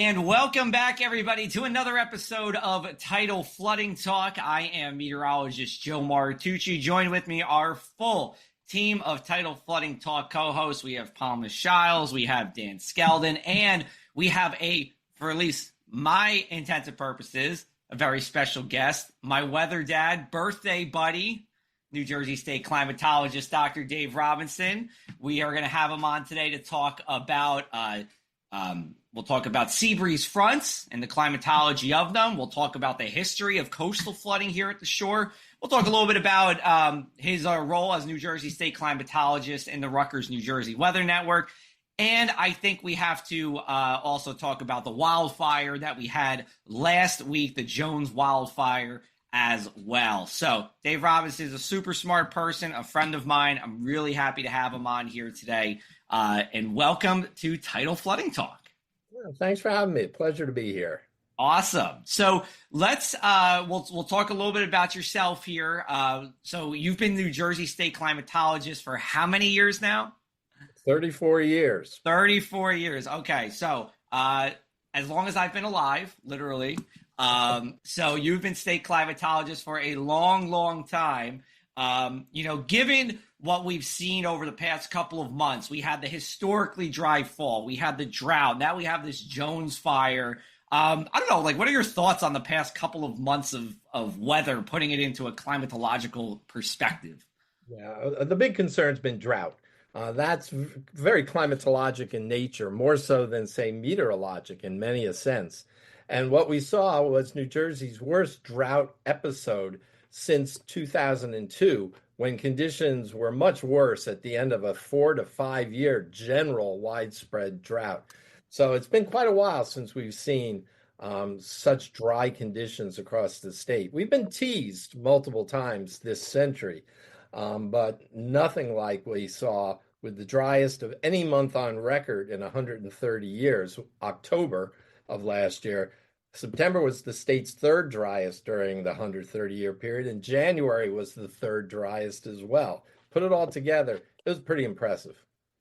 And welcome back, everybody, to another episode of Tidal Flooding Talk. I am meteorologist Joe Martucci. Joined with me, our full team of Tidal Flooding Talk co-hosts. We have Palma Shiles, we have Dan Skeldon, and we have for at least my intents and purposes, a very special guest, my weather dad, birthday buddy, NJ State Climatologist, Dr. Dave Robinson. We are going to have him on today to talk about we'll talk about sea breeze fronts and the climatology of them. We'll talk about the history of coastal flooding here at the shore. We'll talk a little bit about his role as New Jersey State Climatologist in the Rutgers, New Jersey Weather Network. And I think we have to also talk about the wildfire that we had last week, the Jones wildfire as well. So Dave Robinson is a super smart person, a friend of mine. I'm really happy to have him on here today. And welcome to Tidal Flooding Talk. Well, thanks for having me. Pleasure to be here. Awesome. So let's we'll talk a little bit about yourself here. So you've been New Jersey State Climatologist for how many years now? 34 years. 34 years. Okay. So as long as I've been alive, literally. So you've been state climatologist for a long, long time. Given what we've seen over the past couple of months, we had the historically dry fall, we had the drought, now we have this Jones fire. I don't know, what are your thoughts on the past couple of months of weather, putting it into a climatological perspective? Yeah, the big concern's been drought. That's very climatologic in nature, more so than, say, meteorologic in many a sense. And what we saw was New Jersey's worst drought episode since 2002, when conditions were much worse at the end of a 4 to 5 year general widespread drought. So it's been quite a while since we've seen such dry conditions across the state. We've been teased multiple times this century, but nothing like we saw with the driest of any month on record in 130 years, October of last year. September was the state's third driest during the 130-year period, and January was the third driest as well. Put it all together, it was pretty impressive.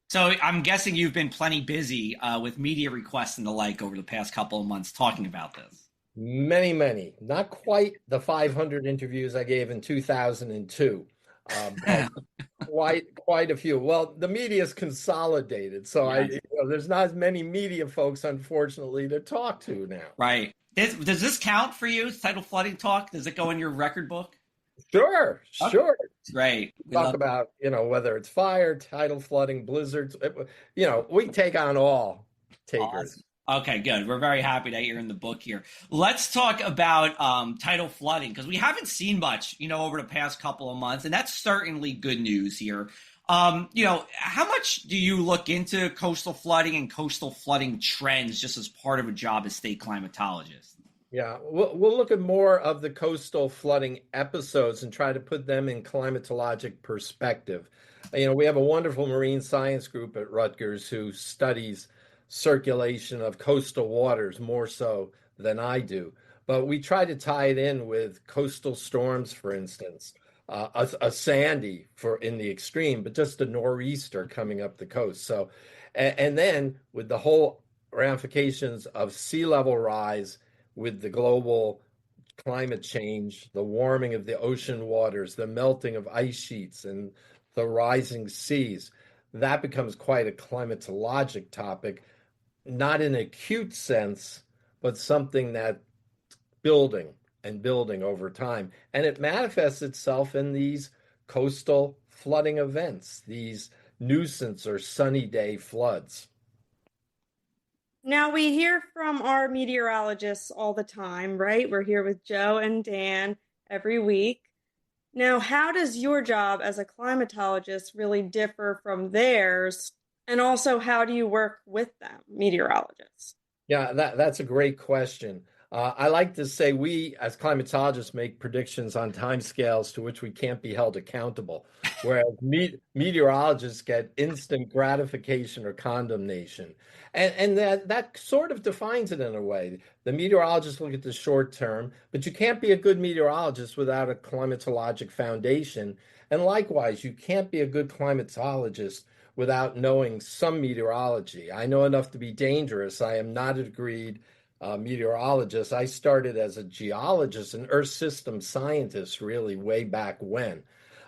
So I'm guessing you've been plenty busy with media requests and the like over the past couple of months talking about this. Many. Not quite the 500 interviews I gave in 2002, but quite a few. Well, the media's consolidated, so yes. There's not as many media folks, unfortunately, to talk to now. Right. Does this count for you? Tidal Flooding Talk? Does it go in your record book? Sure. Great. We talk about, whether it's fire, tidal flooding, blizzards, we take on all takers. Awesome. Okay, good. We're very happy that you're in the book here. Let's talk about tidal flooding, because we haven't seen much, over the past couple of months, and that's certainly good news here. How much do you look into coastal flooding and coastal flooding trends just as part of a job as state climatologist? Yeah, we'll look at more of the coastal flooding episodes and try to put them in climatologic perspective. We have a wonderful marine science group at Rutgers who studies circulation of coastal waters more so than I do. But we try to tie it in with coastal storms, for instance. A Sandy in the extreme, but just a nor'easter coming up the coast. So, and then with the whole ramifications of sea level rise, with the global climate change, the warming of the ocean waters, the melting of ice sheets, and the rising seas, that becomes quite a climatologic topic, not in an acute sense, but something that building over time. And it manifests itself in these coastal flooding events, these nuisance or sunny day floods. Now, we hear from our meteorologists all the time, right? We're here with Joe and Dan every week. Now, how does your job as a climatologist really differ from theirs? And also, how do you work with them, meteorologists? Yeah, that's a great question. I like to say we, as climatologists, make predictions on timescales to which we can't be held accountable, whereas meteorologists get instant gratification or condemnation. And that sort of defines it in a way. The meteorologists look at the short term, but you can't be a good meteorologist without a climatologic foundation. And likewise, you can't be a good climatologist without knowing some meteorology. I know enough to be dangerous. I am not a degreed meteorologist. I started as a geologist and earth system scientist really way back when.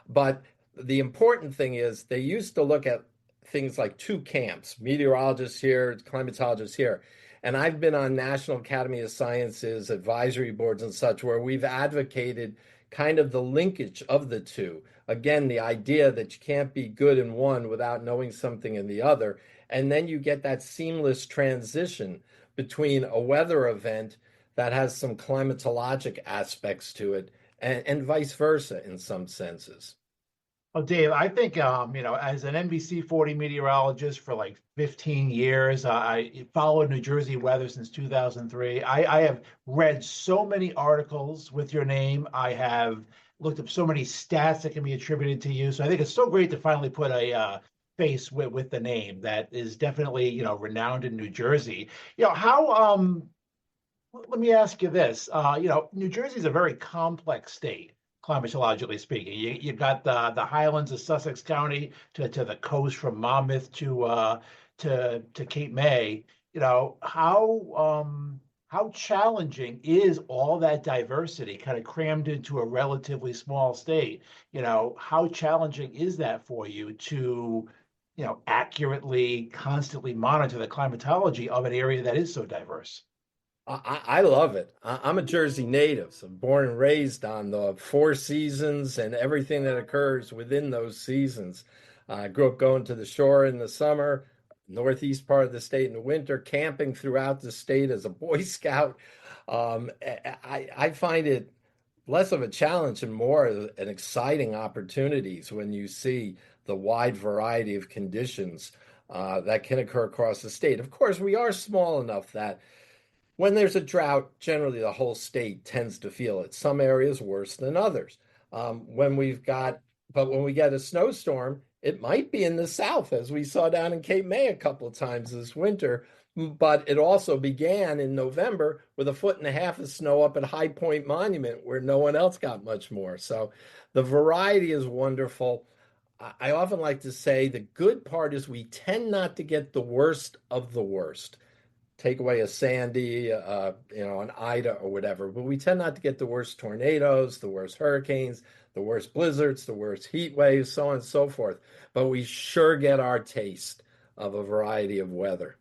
But the important thing is they used to look at things like two camps, meteorologists here, climatologists here. And I've been on National Academy of Sciences advisory boards and such where we've advocated kind of the linkage of the two. Again, the idea that you can't be good in one without knowing something in the other. And then you get that seamless transition between a weather event that has some climatologic aspects to it and vice versa in some senses. Oh, Dave, I think, as an NBC 40 meteorologist for like 15 years, I followed New Jersey weather since 2003. I have read so many articles with your name. I have looked up so many stats that can be attributed to you. So I think it's so great to finally put a face with the name that is definitely, renowned in New Jersey. Let me ask you this. New Jersey is a very complex state, climatologically speaking. You've got the highlands of Sussex County to the coast from Monmouth to Cape May. How challenging is all that diversity kind of crammed into a relatively small state? How challenging is that for you to, accurately, constantly monitor the climatology of an area that is so diverse? I love it. I'm a Jersey native, so born and raised on the four seasons and everything that occurs within those seasons. I grew up going to the shore in the summer, northeast part of the state in the winter, camping throughout the state as a Boy Scout. I find it less of a challenge and more an exciting opportunities when you see the wide variety of conditions that can occur across the state. Of course, we are small enough that when there's a drought, generally the whole state tends to feel it. Some areas worse than others. When we get a snowstorm, it might be in the south, as we saw down in Cape May a couple of times this winter. But it also began in November with 1.5 feet of snow up at High Point Monument, where no one else got much more. So the variety is wonderful. I often like to say the good part is we tend not to get the worst of the worst. Take away a Sandy, an Ida or whatever, but we tend not to get the worst tornadoes, the worst hurricanes, the worst blizzards, the worst heat waves, so on and so forth. But we sure get our taste of a variety of weather.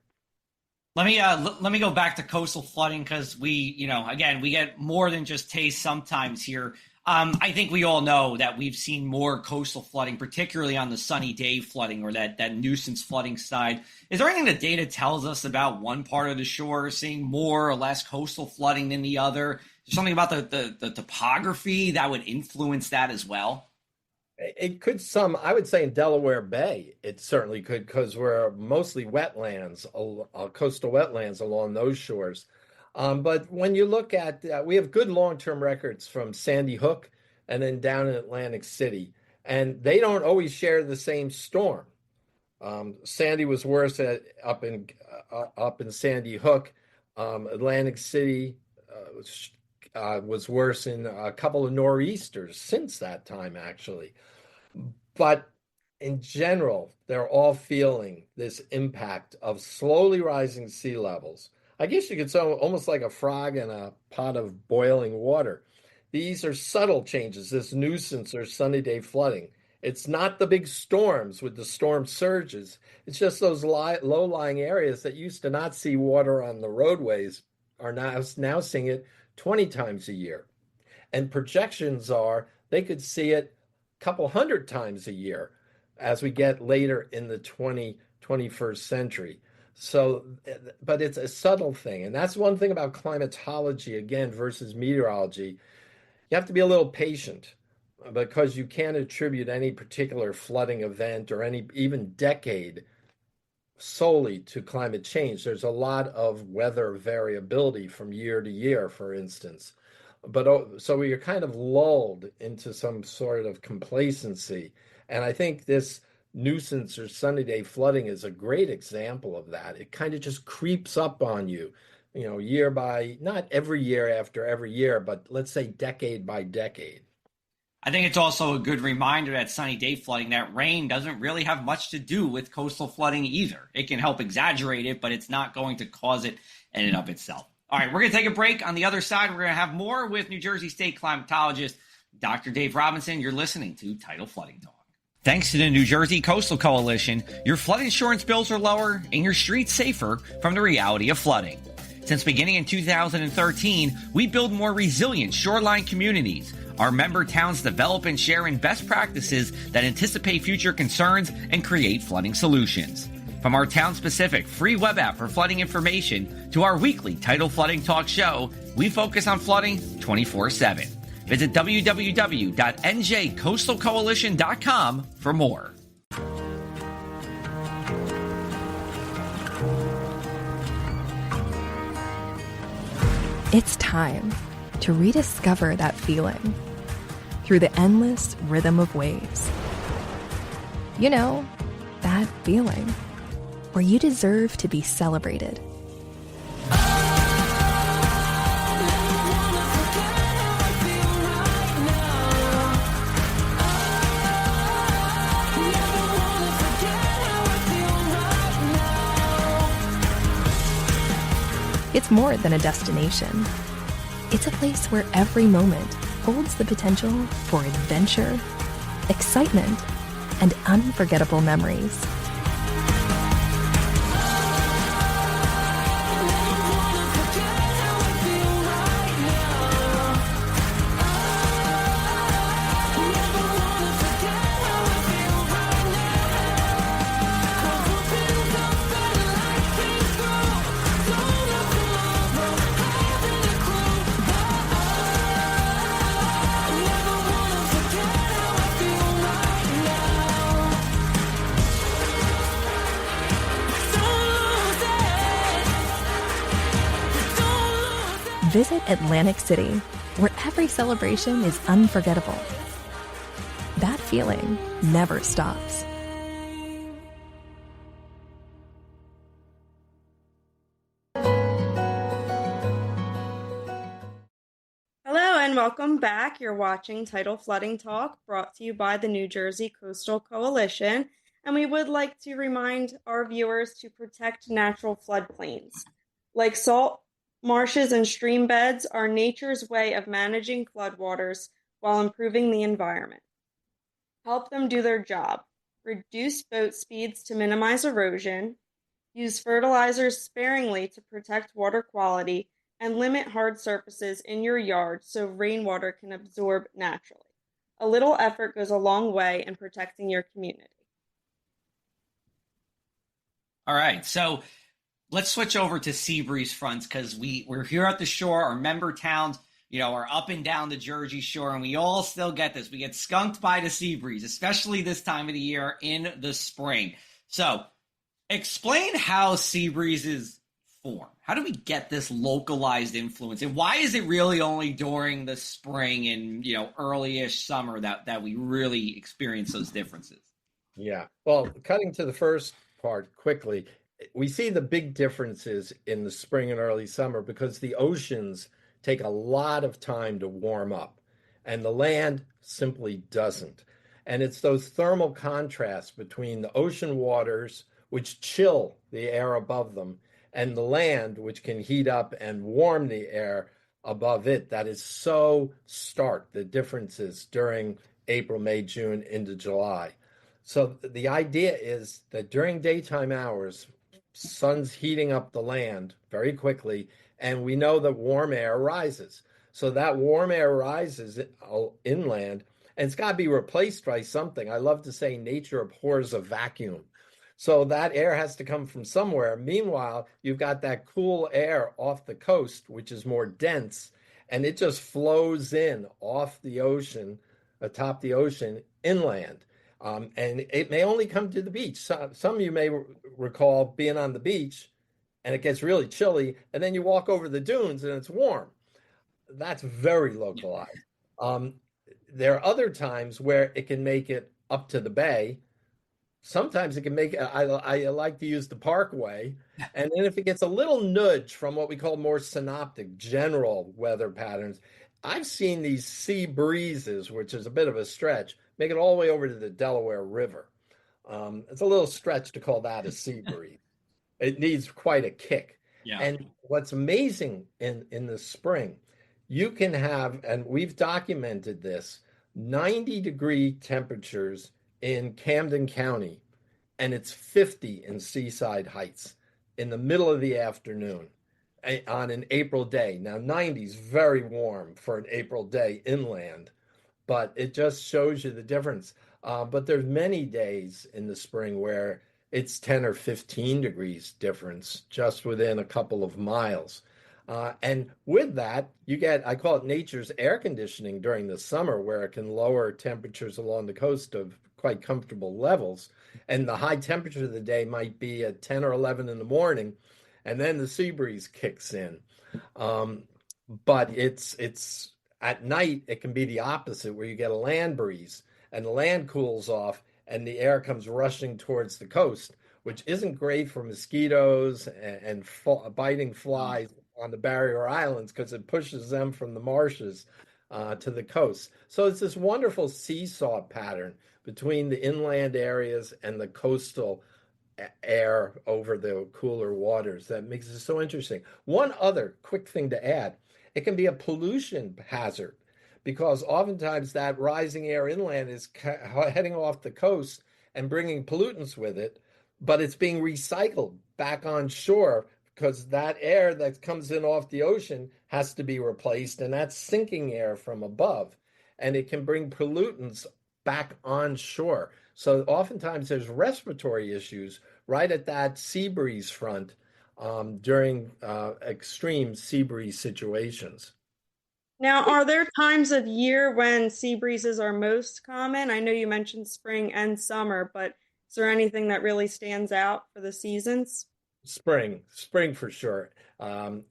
Let me go back to coastal flooding because we get more than just taste sometimes here. I think we all know that we've seen more coastal flooding, particularly on the sunny day flooding or that nuisance flooding side. Is there anything the data tells us about one part of the shore seeing more or less coastal flooding than the other? Is there something about the topography that would influence that as well? It could I would say in Delaware Bay, it certainly could because we're mostly wetlands, coastal wetlands along those shores. But when you look at, we have good long-term records from Sandy Hook and then down in Atlantic City, and they don't always share the same storm. Sandy was worse up in Sandy Hook. Atlantic City was worse in a couple of nor'easters since that time, actually. But in general, they're all feeling this impact of slowly rising sea levels. I guess you could say almost like a frog in a pot of boiling water. These are subtle changes, this nuisance or sunny day flooding. It's not the big storms with the storm surges. It's just those low-lying areas that used to not see water on the roadways are now seeing it 20 times a year. And projections are they could see it a couple hundred times a year as we get later in the 21st century. So, but it's a subtle thing. And that's one thing about climatology, again, versus meteorology. You have to be a little patient because you can't attribute any particular flooding event or any even decade solely to climate change. There's a lot of weather variability from year to year, for instance. But so you're kind of lulled into some sort of complacency. And I think this nuisance or sunny day flooding is a great example of that. It kind of just creeps up on you, not every year after every year, but let's say decade by decade. I think it's also a good reminder that sunny day flooding, that rain doesn't really have much to do with coastal flooding either. It can help exaggerate it, but it's not going to cause it in and of itself. All right, we're going to take a break. On the other side, we're going to have more with New Jersey State Climatologist, Dr. Dave Robinson. You're listening to Tidal Flooding Talk. Thanks to the New Jersey Coastal Coalition, your flood insurance bills are lower and your streets safer from the reality of flooding. Since beginning in 2013, we build more resilient shoreline communities. Our member towns develop and share in best practices that anticipate future concerns and create flooding solutions. From our town-specific free web app for flooding information to our weekly Tidal Flooding Talk show, we focus on flooding 24/7. Visit www.njcoastalcoalition.com for more. It's time to rediscover that feeling through the endless rhythm of waves. You know, that feeling where you deserve to be celebrated. It's more than a destination. It's a place where every moment holds the potential for adventure, excitement, and unforgettable memories. Visit Atlantic City, where every celebration is unforgettable. That feeling never stops. Hello and welcome back. You're watching Tidal Flooding Talk, brought to you by the New Jersey Coastal Coalition. And we would like to remind our viewers to protect natural floodplains. Like salt marshes and stream beds are nature's way of managing floodwaters while improving the environment. Help them do their job. Reduce boat speeds to minimize erosion. Use fertilizers sparingly to protect water quality, and limit hard surfaces in your yard so rainwater can absorb naturally. A little effort goes a long way in protecting your community. All right, so let's switch over to sea breeze fronts, because we're here at the shore. Our member towns, are up and down the Jersey Shore, and we all still get this. We get skunked by the sea breeze, especially this time of the year in the spring. So explain how sea breezes form. How do we get this localized influence? And why is it really only during the spring and, early-ish summer that we really experience those differences? Yeah. Well, cutting to the first part quickly, we see the big differences in the spring and early summer because the oceans take a lot of time to warm up and the land simply doesn't. And it's those thermal contrasts between the ocean waters, which chill the air above them, and the land, which can heat up and warm the air above it, that is so stark, the differences during April, May, June into July. So the idea is that during daytime hours, sun's heating up the land very quickly, and we know that warm air rises. So that warm air rises inland, and it's got to be replaced by something. I love to say nature abhors a vacuum. So that air has to come from somewhere. Meanwhile, you've got that cool air off the coast, which is more dense, and it just flows in off the ocean, atop the ocean, inland. And it may only come to the beach. Some of you may recall being on the beach and it gets really chilly, and then you walk over the dunes and it's warm. That's very localized. There are other times where it can make it up to the bay. Sometimes it can make, I like to use the parkway. And then if it gets a little nudge from what we call more synoptic, general weather patterns, I've seen these sea breezes, which is a bit of a stretch, make it all the way over to the Delaware River. It's a little stretch to call that a sea breeze. It needs quite a kick. Yeah. And what's amazing in the spring, you can have, and we've documented this, 90-degree temperatures in Camden County, and it's 50 in Seaside Heights in the middle of the afternoon on an April day. Now, 90 is very warm for an April day inland, but it just shows you the difference. But there's many days in the spring where it's 10 or 15 degrees difference just within a couple of miles. And with that, you get, I call it nature's air conditioning during the summer, where it can lower temperatures along the coast of quite comfortable levels. And the high temperature of the day might be at 10 or 11 in the morning, and then the sea breeze kicks in. But it's at night, it can be the opposite, where you get a land breeze and the land cools off and the air comes rushing towards the coast, which isn't great for mosquitoes and biting flies on the barrier islands, because it pushes them from the marshes to the coast. So it's this wonderful seesaw pattern between the inland areas and the coastal air over the cooler waters that makes it so interesting. One other quick thing to add, it can be a pollution hazard, because oftentimes that rising air inland is heading off the coast and bringing pollutants with it, but it's being recycled back on shore, because that air that comes in off the ocean has to be replaced, and that's sinking air from above, and it can bring pollutants back on shore. So oftentimes there's respiratory issues right at that sea breeze front during extreme sea breeze situations. Now, are there times of year when sea breezes are most common? I know you mentioned spring and summer, but is there anything that really stands out for the seasons? Spring for sure.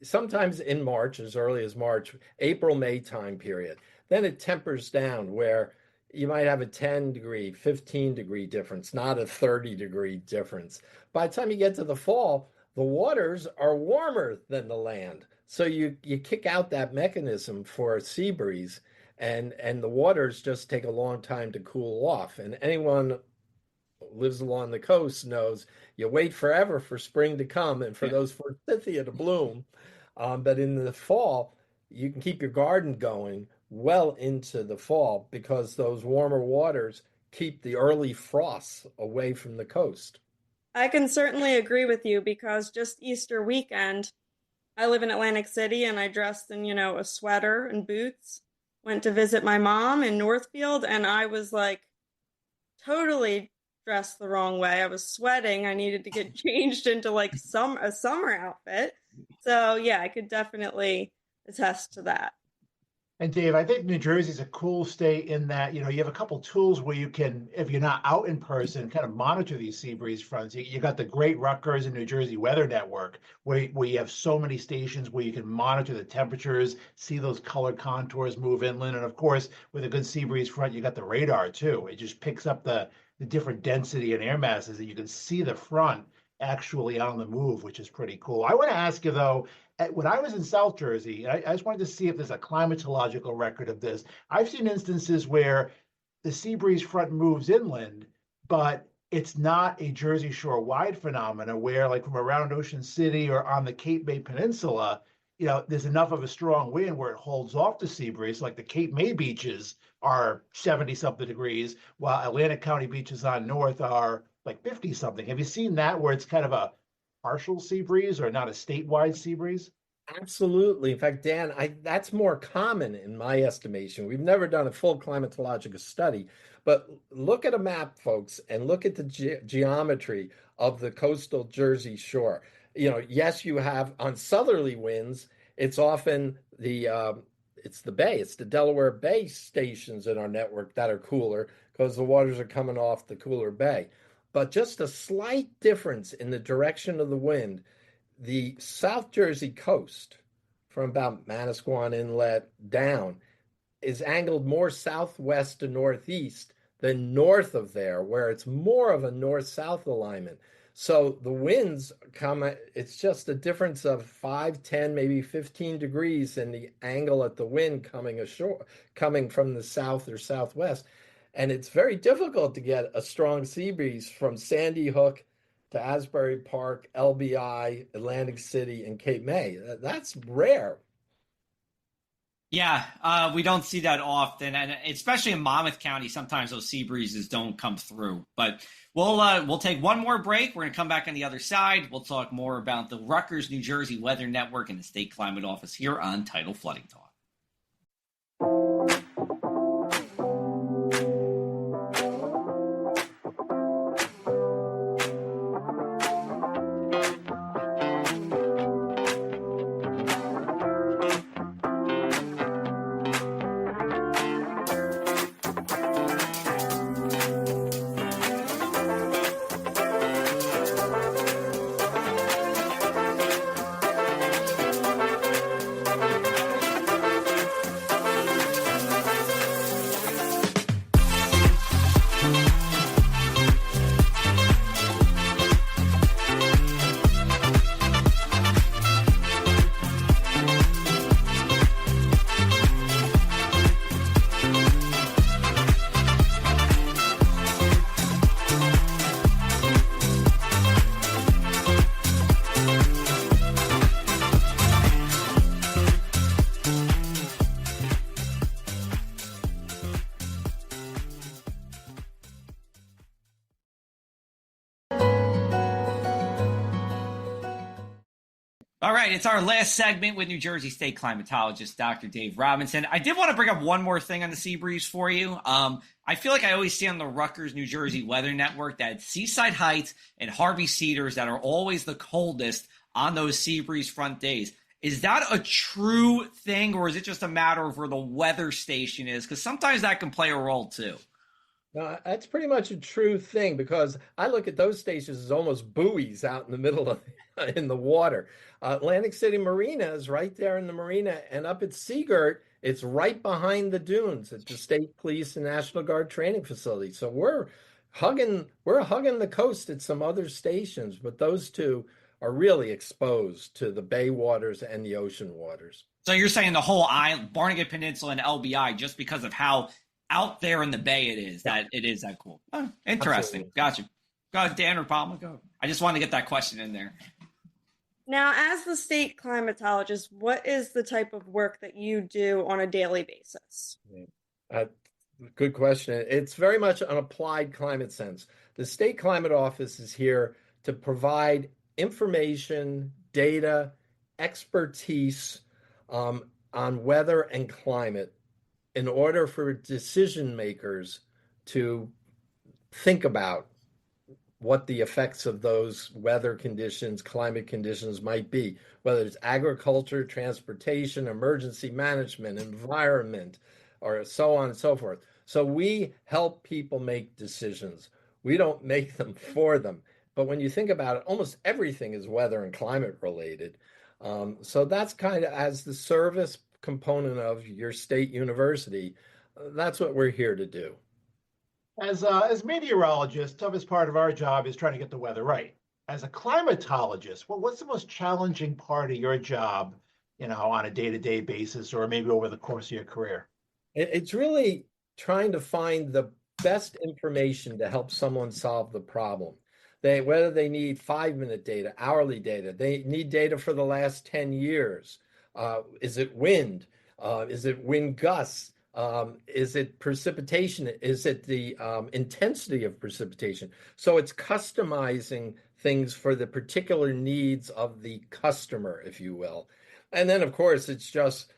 Sometimes in March, as early as March, April, May time period. Then it tempers down, where you might have a 10-degree, 15-degree difference, not a 30-degree difference. By the time you get to the fall, the waters are warmer than the land. So you kick out that mechanism for a sea breeze, and the waters just take a long time to cool off. And anyone lives along the coast knows you wait forever for spring to come and for those forsythia to bloom. But in the fall, you can keep your garden going well into the fall, because those warmer waters keep the early frosts away from the coast. I can certainly agree with you, because just Easter weekend, I live in Atlantic City and I dressed in, a sweater and boots, went to visit my mom in Northfield, and I was like totally dressed the wrong way. I was sweating. I needed to get changed into like a summer outfit. So yeah, I could definitely attest to that. And Dave, I think New Jersey is a cool state in that, you have a couple tools where you can, if you're not out in person, kind of monitor these sea breeze fronts. You got the great Rutgers and New Jersey Weather Network, where you have so many stations where you can monitor the temperatures, see those colored contours move inland. And of course, with a good sea breeze front, you got the radar too. It just picks up the different density and air masses, and you can see the front actually on the move, which is pretty cool. I want to ask you though, when I was in South Jersey, I just wanted to see if there's a climatological record of this. I've seen instances where the sea breeze front moves inland, but it's not a Jersey Shore wide phenomena, where like from around Ocean City or on the Cape May Peninsula, there's enough of a strong wind where it holds off the sea breeze. Like the Cape May beaches are 70 something degrees, while Atlantic County beaches on north are like 50 something. Have you seen that, where it's kind of a partial sea breeze or not a statewide sea breeze? Absolutely. In fact, Dan, that's more common in my estimation. We've never done a full climatological study, but look at a map, folks, and look at the geometry of the coastal Jersey Shore. Yes, you have on southerly winds, it's often it's the bay, it's the Delaware Bay stations in our network that are cooler, because the waters are coming off the cooler bay. But just a slight difference in the direction of the wind, the South Jersey coast from about Manasquan Inlet down is angled more southwest to northeast than north of there, where it's more of a north-south alignment. So the winds come, it's just a difference of 5, 10, maybe 15 degrees in the angle at the wind coming ashore, coming from the south or southwest. And it's very difficult to get a strong sea breeze from Sandy Hook to Asbury Park, LBI, Atlantic City, and Cape May. That's rare. Yeah, we don't see that often, and especially in Monmouth County, sometimes those sea breezes don't come through. But we'll take one more break. We're going to come back on the other side. We'll talk more about the Rutgers, New Jersey Weather Network and the State Climate Office here on Tidal Flooding Talk. All right, it's our last segment with New Jersey State Climatologist, Dr. Dave Robinson. I did want to bring up one more thing on the sea breeze for you. I feel like I always see on the Rutgers, New Jersey Weather Network that Seaside Heights and Harvey Cedars that are always the coldest on those sea breeze front days. Is that a true thing, or is it just a matter of where the weather station is? Because sometimes that can play a role too. No, that's pretty much a true thing, because I look at those stations as almost buoys out in the middle of in the water. Atlantic City Marina is right there in the marina, and up at Seagirt, it's right behind the dunes at the State Police and National Guard training facility. So we're hugging the coast at some other stations, but those two are really exposed to the bay waters and the ocean waters. So you're saying the whole island, Barnegat Peninsula and LBI, just because of how out there in the bay it is, that it is that cool. Oh, interesting. Absolutely. Gotcha. Go ahead, Dan or Palma. Go. I just wanted to get that question in there. Now, as the state climatologist, what is the type of work that you do on a daily basis? Good question. It's very much an applied climate sense. The State Climate Office is here to provide information, data, expertise on weather and climate in order for decision makers to think about what the effects of those weather conditions, climate conditions might be, whether it's agriculture, transportation, emergency management, environment, or so on and so forth. So we help people make decisions. We don't make them for them. But when you think about it, almost everything is weather and climate related. So that's kind of, as the service component of your state university, that's what we're here to do. As meteorologists, toughest part of our job is trying to get the weather right. As a climatologist, what's the most challenging part of your job, on a day-to-day basis, or maybe over the course of your career? It's really trying to find the best information to help someone solve the problem. Whether they need 5-minute data, hourly data, they need data for the last 10 years. Is it wind? Is it wind gusts? Is it precipitation? Is it the intensity of precipitation? So it's customizing things for the particular needs of the customer, if you will. And then, of course, it's just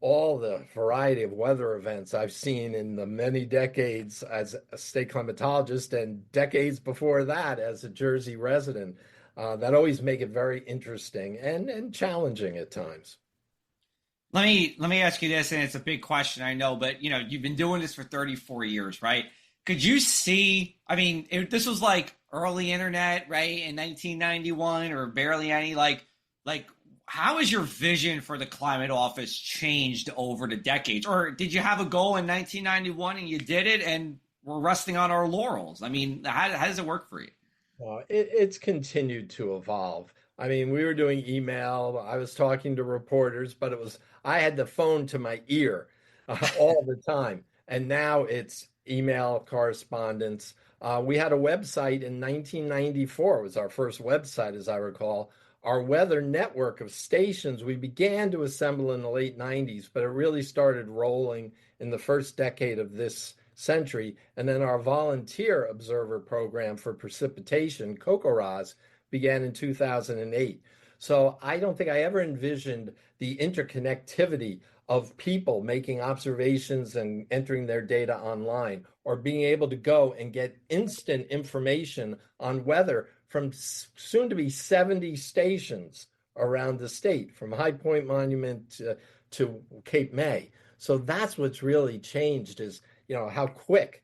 all the variety of weather events I've seen in the many decades as a state climatologist and decades before that as a Jersey resident that always make it very interesting and challenging at times. Let me ask you this, and it's a big question, I know, but you've been doing this for 34 years, right? Could you see, this was like early internet, right, in 1991, or barely any, like how has your vision for the climate office changed over the decades? Or did you have a goal in 1991 and you did it and we're resting on our laurels? How does it work for you? It's continued to evolve. I mean, we were doing email. I was talking to reporters, but I had the phone to my ear all the time. And now it's email correspondence. We had a website in 1994. It was our first website, as I recall. Our weather network of stations we began to assemble in the late 90s, but it really started rolling in the first decade of this century. And then our volunteer observer program for precipitation, COCORAS, began in 2008. So I don't think I ever envisioned the interconnectivity of people making observations and entering their data online, or being able to go and get instant information on weather from soon to be 70 stations around the state, from High Point Monument to Cape May. So that's what's really changed, is how quick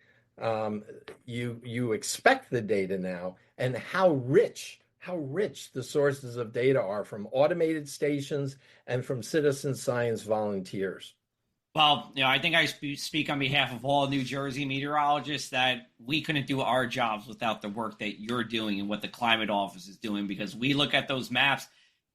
you expect the data now, and how rich the sources of data are from automated stations and from citizen science volunteers. Well, I think I speak on behalf of all New Jersey meteorologists that we couldn't do our jobs without the work that you're doing and what the climate office is doing, because we look at those maps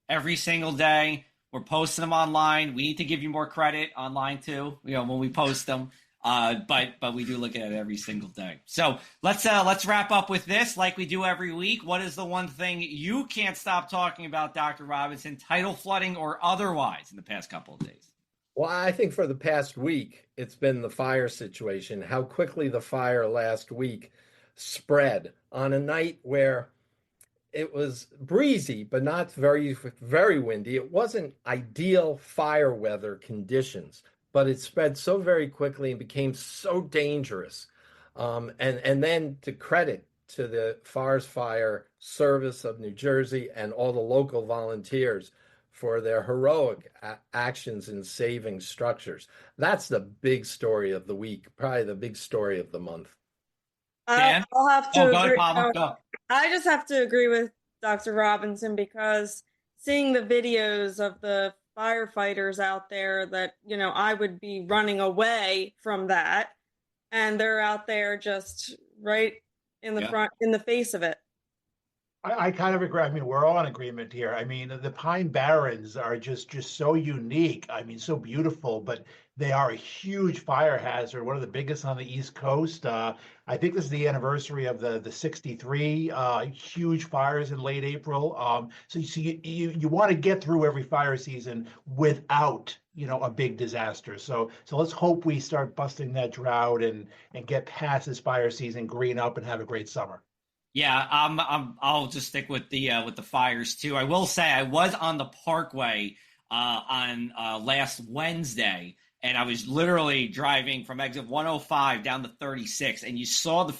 every single day. We're posting them online. We need to give you more credit online too, when we post them. But we do look at it every single day. So let's wrap up with this, like we do every week. What is the one thing you can't stop talking about, Dr. Robinson, tidal flooding or otherwise, in the past couple of days? Well, I think for the past week, it's been the fire situation, how quickly the fire last week spread on a night where it was breezy, but not very, very windy. It wasn't ideal fire weather conditions, but it spread so very quickly and became so dangerous. And then to credit to the Forest Fire Service of New Jersey and all the local volunteers for their heroic actions in saving structures. That's the big story of the week, probably the big story of the month. I'll have to agree. Go. I just have to agree with Dr. Robinson, because seeing the videos of the firefighters out there that, I would be running away from that, and they're out there just right in the front, in the face of it. I kind of agree. I mean, we're all in agreement here. I mean, the Pine Barrens are just so unique. I mean, so beautiful, but they are a huge fire hazard, one of the biggest on the East Coast. I think this is the anniversary of the 63 huge fires in late April. So you want to get through every fire season without, a big disaster. So let's hope we start busting that drought and get past this fire season, green up, and have a great summer. Yeah, I'll just stick with the fires too. I will say I was on the Parkway on last Wednesday, and I was literally driving from exit 105 down to 36, and you saw the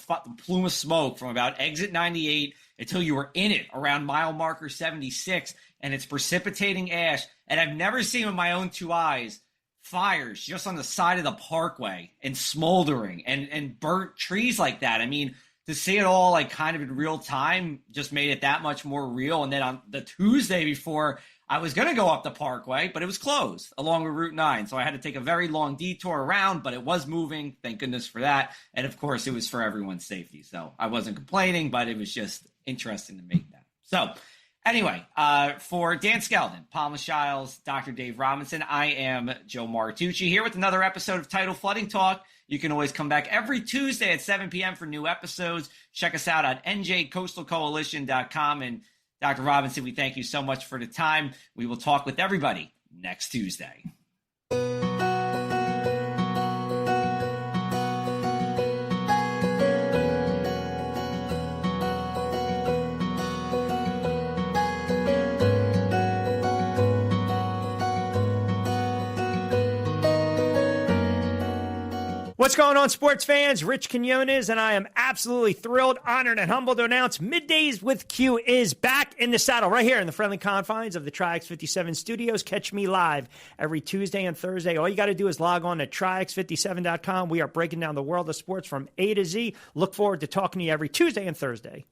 plume of smoke from about exit 98 until you were in it around mile marker 76, and it's precipitating ash. And I've never seen with my own two eyes fires just on the side of the Parkway and smoldering and burnt trees like that. I mean, to see it all like kind of in real time just made it that much more real. And then on the Tuesday before, I was going to go up the Parkway, but it was closed along with Route 9. So I had to take a very long detour around, but it was moving. Thank goodness for that. And of course, it was for everyone's safety. So I wasn't complaining, but it was just interesting to make that. So anyway, for Dan Skeldon, Palma Shiles, Dr. Dave Robinson, I am Joe Martucci here with another episode of Tidal Flooding Talk. You can always come back every Tuesday at 7 p.m. for new episodes. Check us out at NJCoastalCoalition.com. And Dr. Robinson, we thank you so much for the time. We will talk with everybody next Tuesday. What's going on, sports fans? Rich Quinones, and I am absolutely thrilled, honored, and humbled to announce Middays with Q is back in the saddle right here in the friendly confines of the Tri-X 57 studios. Catch me live every Tuesday and Thursday. All you got to do is log on to TriX57.com. We are breaking down the world of sports from A to Z. Look forward to talking to you every Tuesday and Thursday.